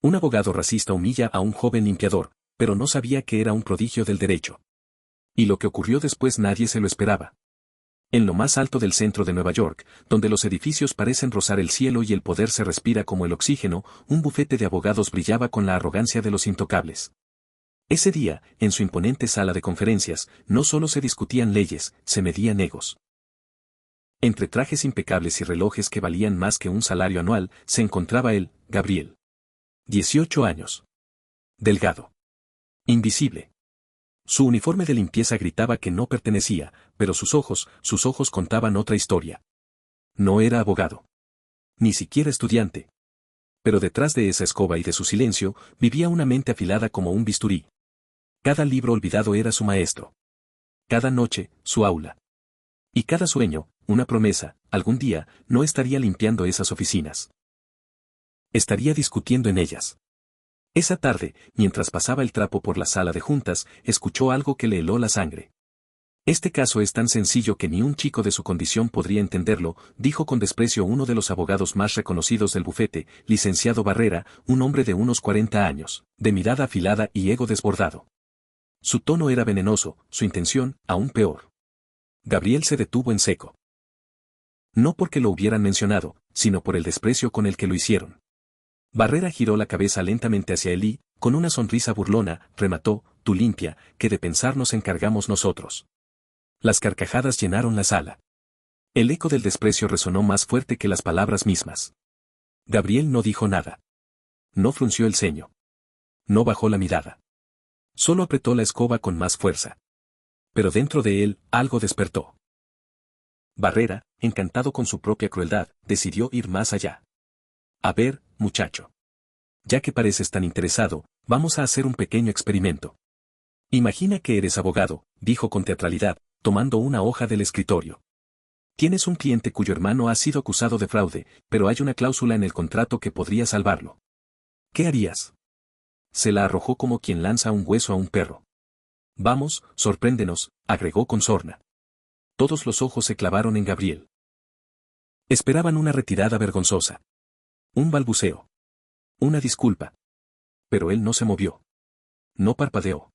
Un abogado racista humilla a un joven limpiador, pero no sabía que era un prodigio del derecho. Y lo que ocurrió después nadie se lo esperaba. En lo más alto del centro de Nueva York, donde los edificios parecen rozar el cielo y el poder se respira como el oxígeno, un bufete de abogados brillaba con la arrogancia de los intocables. Ese día, en su imponente sala de conferencias, no solo se discutían leyes, se medían egos. Entre trajes impecables y relojes que valían más que un salario anual, se encontraba él, Gabriel. 18 años. Delgado. Invisible. Su uniforme de limpieza gritaba que no pertenecía, pero sus ojos contaban otra historia. No era abogado. Ni siquiera estudiante. Pero detrás de esa escoba y de su silencio, vivía una mente afilada como un bisturí. Cada libro olvidado era su maestro. Cada noche, su aula. Y cada sueño, una promesa, algún día, no estaría limpiando esas oficinas. Estaría discutiendo en ellas. Esa tarde, mientras pasaba el trapo por la sala de juntas, escuchó algo que le heló la sangre. Este caso es tan sencillo que ni un chico de su condición podría entenderlo, dijo con desprecio uno de los abogados más reconocidos del bufete, licenciado Barrera, un hombre de unos 40 años, de mirada afilada y ego desbordado. Su tono era venenoso, su intención, aún peor. Gabriel se detuvo en seco. No porque lo hubieran mencionado, sino por el desprecio con el que lo hicieron. Barrera giró la cabeza lentamente hacia él y, con una sonrisa burlona, remató, tú limpia, que de pensar nos encargamos nosotros. Las carcajadas llenaron la sala. El eco del desprecio resonó más fuerte que las palabras mismas. Gabriel no dijo nada. No frunció el ceño. No bajó la mirada. Solo apretó la escoba con más fuerza. Pero dentro de él, algo despertó. Barrera, encantado con su propia crueldad, decidió ir más allá. A ver, muchacho. Ya que pareces tan interesado, vamos a hacer un pequeño experimento. Imagina que eres abogado, dijo con teatralidad, tomando una hoja del escritorio. Tienes un cliente cuyo hermano ha sido acusado de fraude, pero hay una cláusula en el contrato que podría salvarlo. ¿Qué harías? Se la arrojó como quien lanza un hueso a un perro. Vamos, sorpréndenos, agregó con sorna. Todos los ojos se clavaron en Gabriel. Esperaban una retirada vergonzosa. Un balbuceo. Una disculpa. Pero él no se movió. No parpadeó.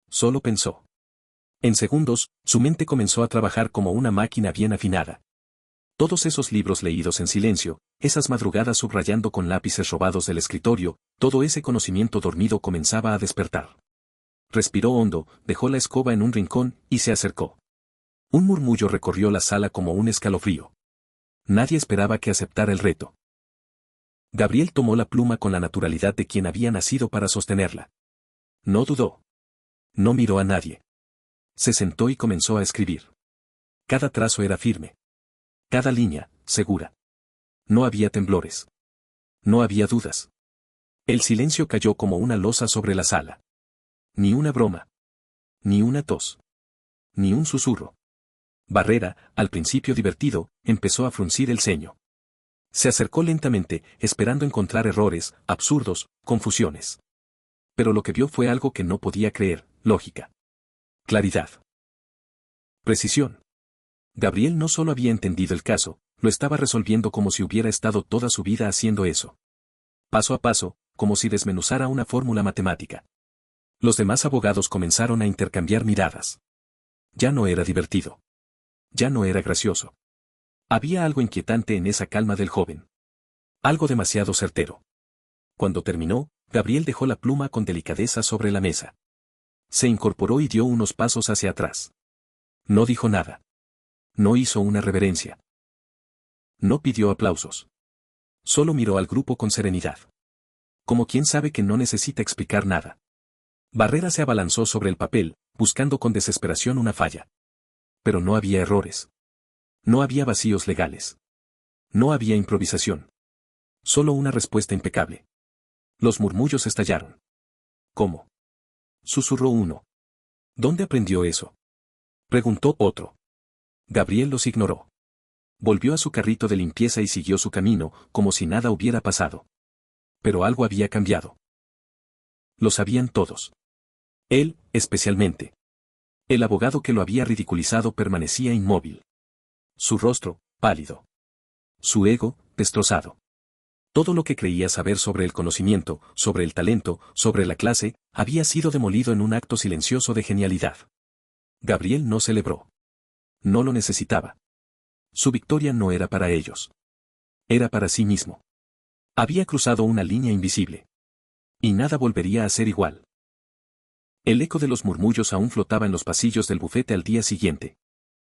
Solo pensó. En segundos, su mente comenzó a trabajar como una máquina bien afinada. Todos esos libros leídos en silencio, esas madrugadas subrayando con lápices robados del escritorio, todo ese conocimiento dormido comenzaba a despertar. Respiró hondo, dejó la escoba en un rincón, y se acercó. Un murmullo recorrió la sala como un escalofrío. Nadie esperaba que aceptara el reto. Gabriel tomó la pluma con la naturalidad de quien había nacido para sostenerla. No dudó. No miró a nadie. Se sentó y comenzó a escribir. Cada trazo era firme. Cada línea, segura. No había temblores. No había dudas. El silencio cayó como una losa sobre la sala. Ni una broma. Ni una tos. Ni un susurro. Barrera, al principio divertido, empezó a fruncir el ceño. Se acercó lentamente, esperando encontrar errores, absurdos, confusiones. Pero lo que vio fue algo que no podía creer, lógica. Claridad. Precisión. Gabriel no solo había entendido el caso, lo estaba resolviendo como si hubiera estado toda su vida haciendo eso. Paso a paso, como si desmenuzara una fórmula matemática. Los demás abogados comenzaron a intercambiar miradas. Ya no era divertido. Ya no era gracioso. Había algo inquietante en esa calma del joven. Algo demasiado certero. Cuando terminó, Gabriel dejó la pluma con delicadeza sobre la mesa. Se incorporó y dio unos pasos hacia atrás. No dijo nada. No hizo una reverencia. No pidió aplausos. Solo miró al grupo con serenidad. Como quien sabe que no necesita explicar nada. Barrera se abalanzó sobre el papel, buscando con desesperación una falla. Pero no había errores. No había vacíos legales. No había improvisación. Solo una respuesta impecable. Los murmullos estallaron. ¿Cómo? Susurró uno. ¿Dónde aprendió eso? Preguntó otro. Gabriel los ignoró. Volvió a su carrito de limpieza y siguió su camino, como si nada hubiera pasado. Pero algo había cambiado. Lo sabían todos. Él, especialmente. El abogado que lo había ridiculizado permanecía inmóvil. Su rostro, pálido. Su ego, destrozado. Todo lo que creía saber sobre el conocimiento, sobre el talento, sobre la clase, había sido demolido en un acto silencioso de genialidad. Gabriel no celebró. No lo necesitaba. Su victoria no era para ellos. Era para sí mismo. Había cruzado una línea invisible. Y nada volvería a ser igual. El eco de los murmullos aún flotaba en los pasillos del bufete al día siguiente.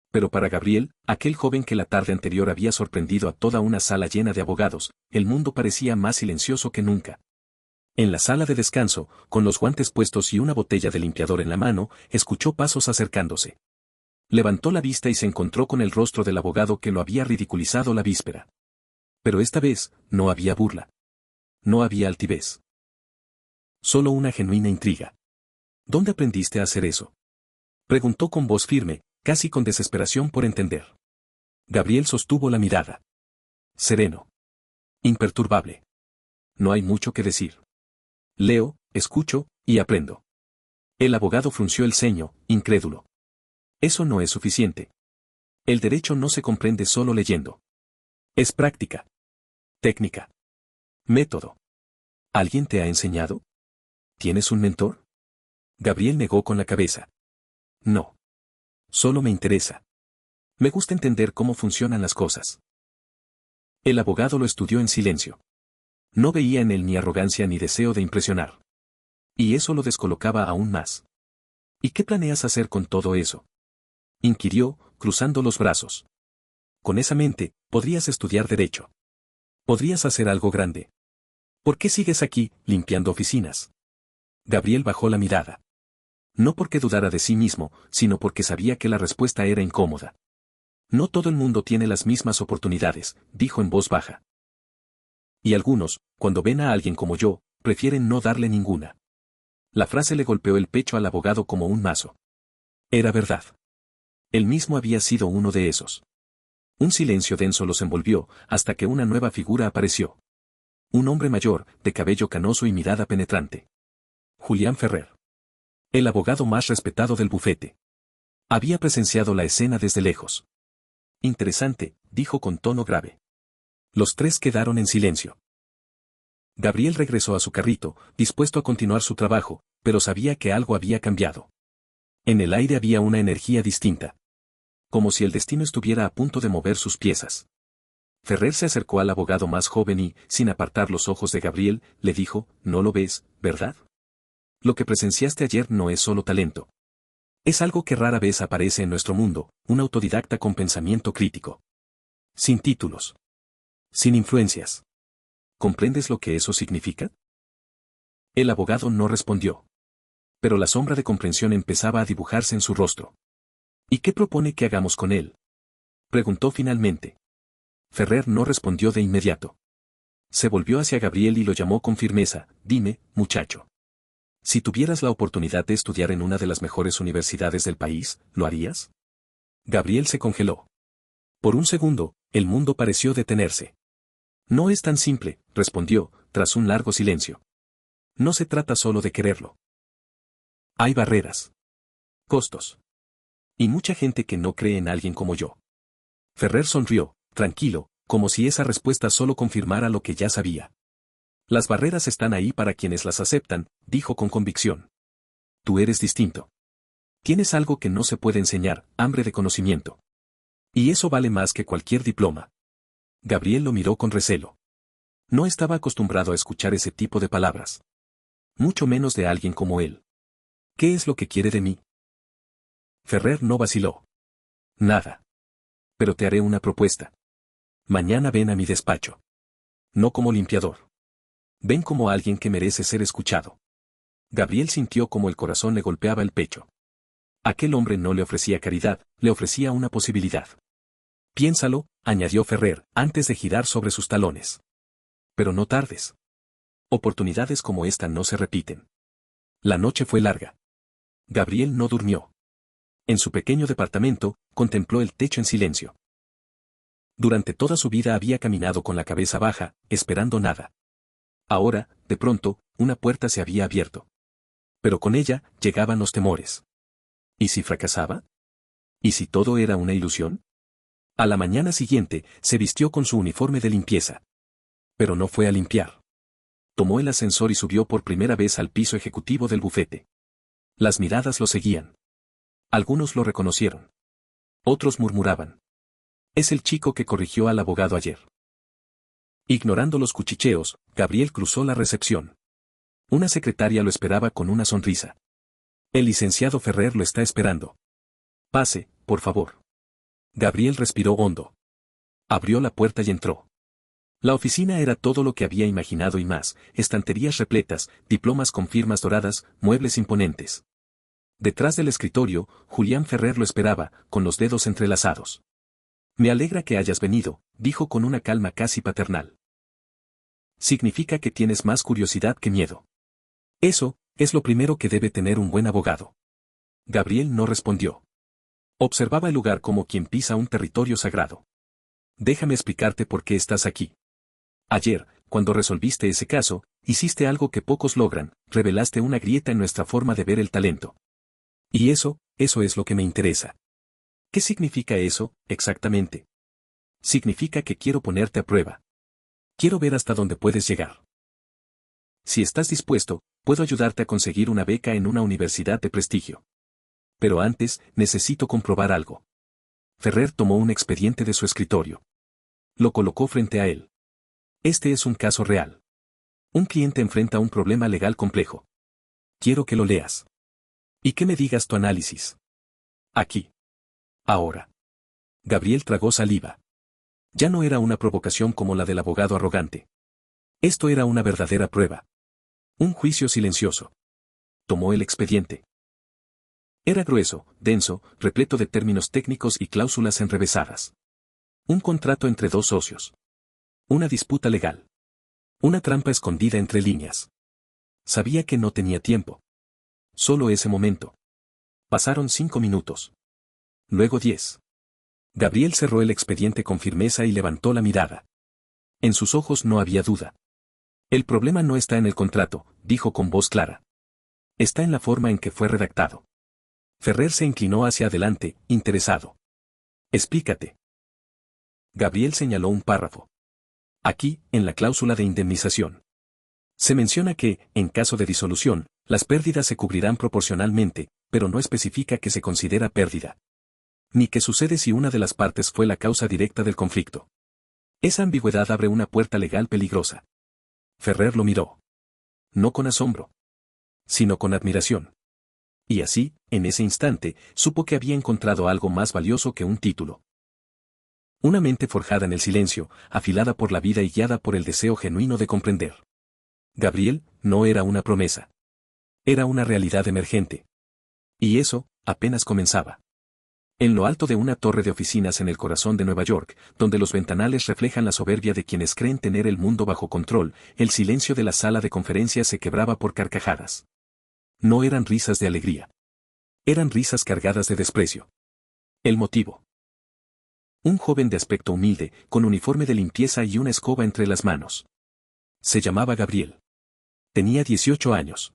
Pero para Gabriel, aquel joven que la tarde anterior había sorprendido a toda una sala llena de abogados, el mundo parecía más silencioso que nunca. En la sala de descanso, con los guantes puestos y una botella de limpiador en la mano, escuchó pasos acercándose. Levantó la vista y se encontró con el rostro del abogado que lo había ridiculizado la víspera. Pero esta vez, no había burla. No había altivez. Solo una genuina intriga. ¿Dónde aprendiste a hacer eso? Preguntó con voz firme, casi con desesperación por entender. Gabriel sostuvo la mirada. Sereno. Imperturbable. No hay mucho que decir. Leo, escucho, y aprendo. El abogado frunció el ceño, incrédulo. Eso no es suficiente. El derecho no se comprende solo leyendo. Es práctica. Técnica. Método. ¿Alguien te ha enseñado? ¿Tienes un mentor? Gabriel negó con la cabeza. No. Solo me interesa. Me gusta entender cómo funcionan las cosas. El abogado lo estudió en silencio. No veía en él ni arrogancia ni deseo de impresionar. Y eso lo descolocaba aún más. ¿Y qué planeas hacer con todo eso? Inquirió, cruzando los brazos. Con esa mente, podrías estudiar derecho. Podrías hacer algo grande. ¿Por qué sigues aquí, limpiando oficinas? Gabriel bajó la mirada. No porque dudara de sí mismo, sino porque sabía que la respuesta era incómoda. No todo el mundo tiene las mismas oportunidades, dijo en voz baja. Y algunos, cuando ven a alguien como yo, prefieren no darle ninguna. La frase le golpeó el pecho al abogado como un mazo. Era verdad. Él mismo había sido uno de esos. Un silencio denso los envolvió, hasta que una nueva figura apareció. Un hombre mayor, de cabello canoso y mirada penetrante. Julián Ferrer. El abogado más respetado del bufete. Había presenciado la escena desde lejos. Interesante, dijo con tono grave. Los tres quedaron en silencio. Gabriel regresó a su carrito, dispuesto a continuar su trabajo, pero sabía que algo había cambiado. En el aire había una energía distinta. Como si el destino estuviera a punto de mover sus piezas. Ferrer se acercó al abogado más joven y, sin apartar los ojos de Gabriel, le dijo, «No lo ves, ¿verdad? Lo que presenciaste ayer no es solo talento. Es algo que rara vez aparece en nuestro mundo, un autodidacta con pensamiento crítico. Sin títulos. Sin influencias. ¿Comprendes lo que eso significa?» El abogado no respondió. Pero la sombra de comprensión empezaba a dibujarse en su rostro. «¿Y qué propone que hagamos con él?», preguntó finalmente. Ferrer no respondió de inmediato. Se volvió hacia Gabriel y lo llamó con firmeza, «Dime, muchacho. Si tuvieras la oportunidad de estudiar en una de las mejores universidades del país, ¿lo harías?». Gabriel se congeló. Por un segundo, el mundo pareció detenerse. «No es tan simple», respondió, tras un largo silencio. «No se trata solo de quererlo. Hay barreras. Costos. Y mucha gente que no cree en alguien como yo». Ferrer sonrió, tranquilo, como si esa respuesta solo confirmara lo que ya sabía. «Las barreras están ahí para quienes las aceptan», dijo con convicción. «Tú eres distinto. Tienes algo que no se puede enseñar, hambre de conocimiento. Y eso vale más que cualquier diploma». Gabriel lo miró con recelo. No estaba acostumbrado a escuchar ese tipo de palabras. Mucho menos de alguien como él. «¿Qué es lo que quiere de mí?». Ferrer no vaciló. «Nada. Pero te haré una propuesta. Mañana ven a mi despacho. No como limpiador. Ven como alguien que merece ser escuchado». Gabriel sintió como el corazón le golpeaba el pecho. Aquel hombre no le ofrecía caridad, le ofrecía una posibilidad. «Piénsalo», añadió Ferrer, antes de girar sobre sus talones. «Pero no tardes. Oportunidades como esta no se repiten». La noche fue larga. Gabriel no durmió. En su pequeño departamento, contempló el techo en silencio. Durante toda su vida había caminado con la cabeza baja, esperando nada. Ahora, de pronto, una puerta se había abierto. Pero con ella, llegaban los temores. ¿Y si fracasaba? ¿Y si todo era una ilusión? A la mañana siguiente, se vistió con su uniforme de limpieza. Pero no fue a limpiar. Tomó el ascensor y subió por primera vez al piso ejecutivo del bufete. Las miradas lo seguían. Algunos lo reconocieron. Otros murmuraban. Es el chico que corrigió al abogado ayer. Ignorando los cuchicheos, Gabriel cruzó la recepción. Una secretaria lo esperaba con una sonrisa. El licenciado Ferrer lo está esperando. Pase, por favor. Gabriel respiró hondo. Abrió la puerta y entró. La oficina era todo lo que había imaginado y más, estanterías repletas, diplomas con firmas doradas, muebles imponentes. Detrás del escritorio, Julián Ferrer lo esperaba, con los dedos entrelazados. Me alegra que hayas venido, dijo con una calma casi paternal. Significa que tienes más curiosidad que miedo. Eso, es lo primero que debe tener un buen abogado. Gabriel no respondió. Observaba el lugar como quien pisa un territorio sagrado. Déjame explicarte por qué estás aquí. Ayer, cuando resolviste ese caso, hiciste algo que pocos logran, revelaste una grieta en nuestra forma de ver el talento. Y eso es lo que me interesa. ¿Qué significa eso, exactamente? Significa que quiero ponerte a prueba. Quiero ver hasta dónde puedes llegar. Si estás dispuesto, puedo ayudarte a conseguir una beca en una universidad de prestigio. Pero antes, necesito comprobar algo. Ferrer tomó un expediente de su escritorio. Lo colocó frente a él. Este es un caso real. Un cliente enfrenta un problema legal complejo. Quiero que lo leas. Y que me digas tu análisis. Aquí. Ahora. Gabriel tragó saliva. Ya no era una provocación como la del abogado arrogante. Esto era una verdadera prueba. Un juicio silencioso. Tomó el expediente. Era grueso, denso, repleto de términos técnicos y cláusulas enrevesadas. Un contrato entre dos socios. Una disputa legal. Una trampa escondida entre líneas. Sabía que no tenía tiempo. Solo ese momento. Pasaron 5 minutos. Luego 10. Gabriel cerró el expediente con firmeza y levantó la mirada. En sus ojos no había duda. El problema no está en el contrato, dijo con voz clara. Está en la forma en que fue redactado. Ferrer se inclinó hacia adelante, interesado. Explícate. Gabriel señaló un párrafo. Aquí, en la cláusula de indemnización. Se menciona que, en caso de disolución, las pérdidas se cubrirán proporcionalmente, pero no especifica que se considera pérdida. Ni qué sucede si una de las partes fue la causa directa del conflicto. Esa ambigüedad abre una puerta legal peligrosa. Ferrer lo miró. No con asombro, sino con admiración. Y así, en ese instante, supo que había encontrado algo más valioso que un título. Una mente forjada en el silencio, afilada por la vida y guiada por el deseo genuino de comprender. Gabriel, no era una promesa. Era una realidad emergente. Y eso, apenas comenzaba. En lo alto de una torre de oficinas en el corazón de Nueva York, donde los ventanales reflejan la soberbia de quienes creen tener el mundo bajo control, el silencio de la sala de conferencias se quebraba por carcajadas. No eran risas de alegría. Eran risas cargadas de desprecio. El motivo. Un joven de aspecto humilde, con uniforme de limpieza y una escoba entre las manos. Se llamaba Gabriel. Tenía 18 años.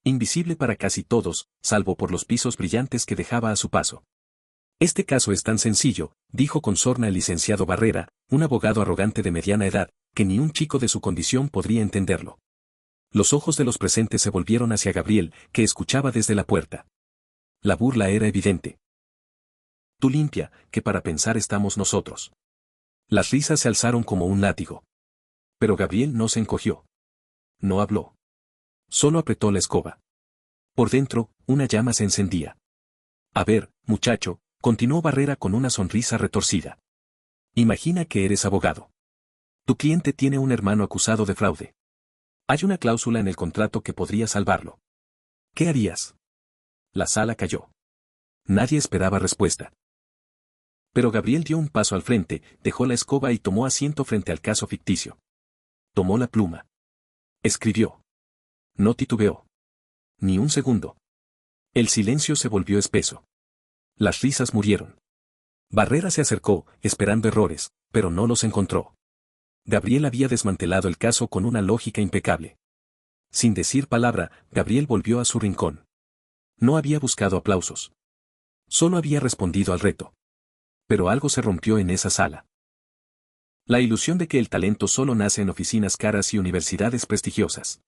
Invisible para casi todos, salvo por los pisos brillantes que dejaba a su paso. Este caso es tan sencillo, dijo con sorna el licenciado Barrera, un abogado arrogante de mediana edad, que ni un chico de su condición podría entenderlo. Los ojos de los presentes se volvieron hacia Gabriel, que escuchaba desde la puerta. La burla era evidente. Tú limpia, que para pensar estamos nosotros. Las risas se alzaron como un látigo. Pero Gabriel no se encogió. No habló. Solo apretó la escoba. Por dentro, una llama se encendía. A ver, muchacho, continuó Barrera con una sonrisa retorcida. Imagina que eres abogado. Tu cliente tiene un hermano acusado de fraude. Hay una cláusula en el contrato que podría salvarlo. ¿Qué harías? La sala cayó. Nadie esperaba respuesta. Pero Gabriel dio un paso al frente, dejó la escoba y tomó asiento frente al caso ficticio. Tomó la pluma. Escribió. No titubeó. Ni un segundo. El silencio se volvió espeso. Las risas murieron. Barrera se acercó, esperando errores, pero no los encontró. Gabriel había desmantelado el caso con una lógica impecable. Sin decir palabra, Gabriel volvió a su rincón. No había buscado aplausos. Solo había respondido al reto. Pero algo se rompió en esa sala. La ilusión de que el talento solo nace en oficinas caras y universidades prestigiosas.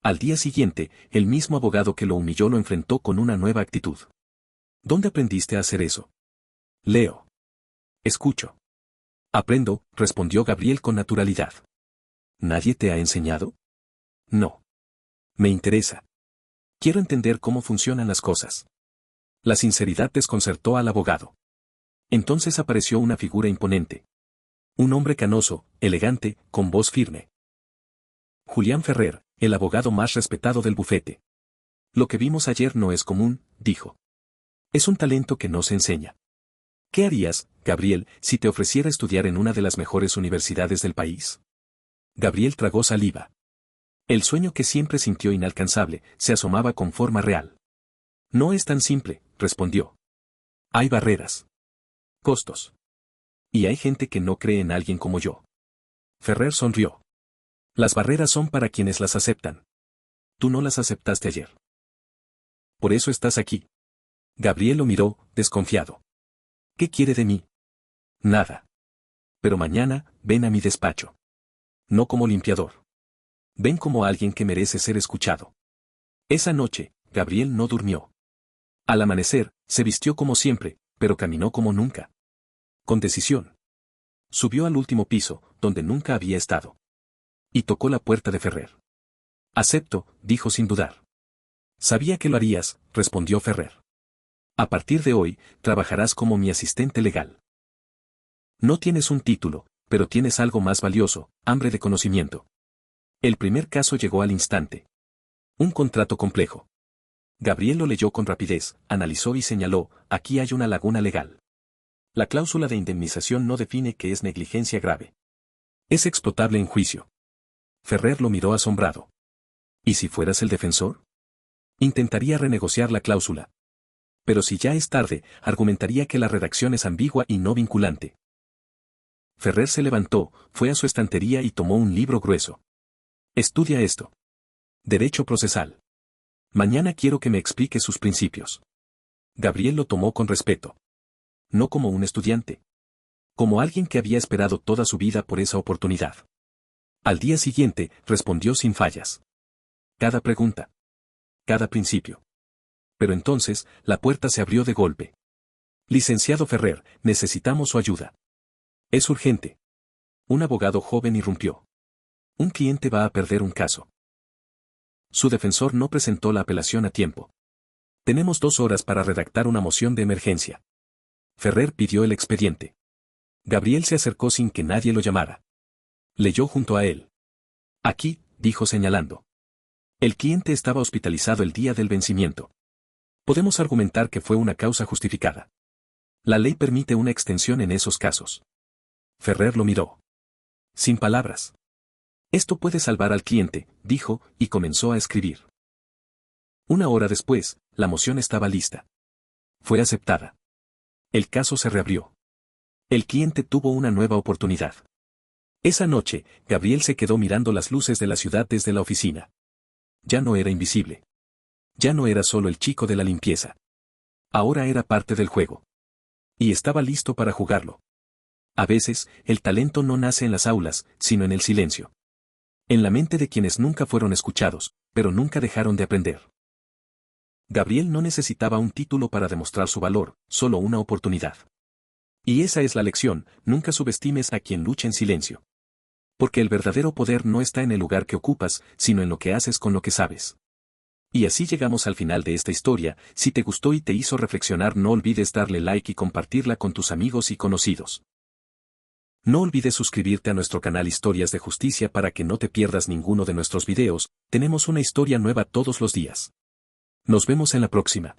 Al día siguiente, el mismo abogado que lo humilló lo enfrentó con una nueva actitud. ¿Dónde aprendiste a hacer eso? Leo. Escucho. Aprendo, respondió Gabriel con naturalidad. ¿Nadie te ha enseñado? No. Me interesa. Quiero entender cómo funcionan las cosas. La sinceridad desconcertó al abogado. Entonces apareció una figura imponente. Un hombre canoso, elegante, con voz firme. Julián Ferrer, el abogado más respetado del bufete. Lo que vimos ayer no es común, dijo. Es un talento que no se enseña. ¿Qué harías, Gabriel, si te ofreciera estudiar en una de las mejores universidades del país? Gabriel tragó saliva. El sueño que siempre sintió inalcanzable se asomaba con forma real. No es tan simple, respondió. Hay barreras. Costos. Y hay gente que no cree en alguien como yo. Ferrer sonrió. Las barreras son para quienes las aceptan. Tú no las aceptaste ayer. Por eso estás aquí. Gabriel lo miró, desconfiado. ¿Qué quiere de mí? Nada. Pero mañana, ven a mi despacho. No como limpiador. Ven como alguien que merece ser escuchado. Esa noche, Gabriel no durmió. Al amanecer, se vistió como siempre, pero caminó como nunca. Con decisión. Subió al último piso, donde nunca había estado. Y tocó la puerta de Ferrer. Acepto, dijo sin dudar. Sabía que lo harías, respondió Ferrer. A partir de hoy, trabajarás como mi asistente legal. No tienes un título, pero tienes algo más valioso, hambre de conocimiento. El primer caso llegó al instante. Un contrato complejo. Gabriel lo leyó con rapidez, analizó y señaló, aquí hay una laguna legal. La cláusula de indemnización no define que es negligencia grave. Es explotable en juicio. Ferrer lo miró asombrado. ¿Y si fueras el defensor? Intentaría renegociar la cláusula. Pero si ya es tarde, argumentaría que la redacción es ambigua y no vinculante. Ferrer se levantó, fue a su estantería y tomó un libro grueso. Estudia esto. Derecho procesal. Mañana quiero que me explique sus principios. Gabriel lo tomó con respeto. No como un estudiante. Como alguien que había esperado toda su vida por esa oportunidad. Al día siguiente, respondió sin fallas. Cada pregunta. Cada principio. Pero entonces, la puerta se abrió de golpe. Licenciado Ferrer, necesitamos su ayuda. Es urgente. Un abogado joven irrumpió. Un cliente va a perder un caso. Su defensor no presentó la apelación a tiempo. Tenemos 2 horas para redactar una moción de emergencia. Ferrer pidió el expediente. Gabriel se acercó sin que nadie lo llamara. Leyó junto a él. Aquí, dijo señalando. El cliente estaba hospitalizado el día del vencimiento. Podemos argumentar que fue una causa justificada. La ley permite una extensión en esos casos. Ferrer lo miró. Sin palabras. Esto puede salvar al cliente, dijo, y comenzó a escribir. 1 hora después, la moción estaba lista. Fue aceptada. El caso se reabrió. El cliente tuvo una nueva oportunidad. Esa noche, Gabriel se quedó mirando las luces de la ciudad desde la oficina. Ya no era invisible. Ya no era solo el chico de la limpieza. Ahora era parte del juego. Y estaba listo para jugarlo. A veces, el talento no nace en las aulas, sino en el silencio. En la mente de quienes nunca fueron escuchados, pero nunca dejaron de aprender. Gabriel no necesitaba un título para demostrar su valor, solo una oportunidad. Y esa es la lección, nunca subestimes a quien lucha en silencio. Porque el verdadero poder no está en el lugar que ocupas, sino en lo que haces con lo que sabes. Y así llegamos al final de esta historia. Si te gustó y te hizo reflexionar, no olvides darle like y compartirla con tus amigos y conocidos. No olvides suscribirte a nuestro canal Historias de Justicia para que no te pierdas ninguno de nuestros videos. Tenemos una historia nueva todos los días. Nos vemos en la próxima.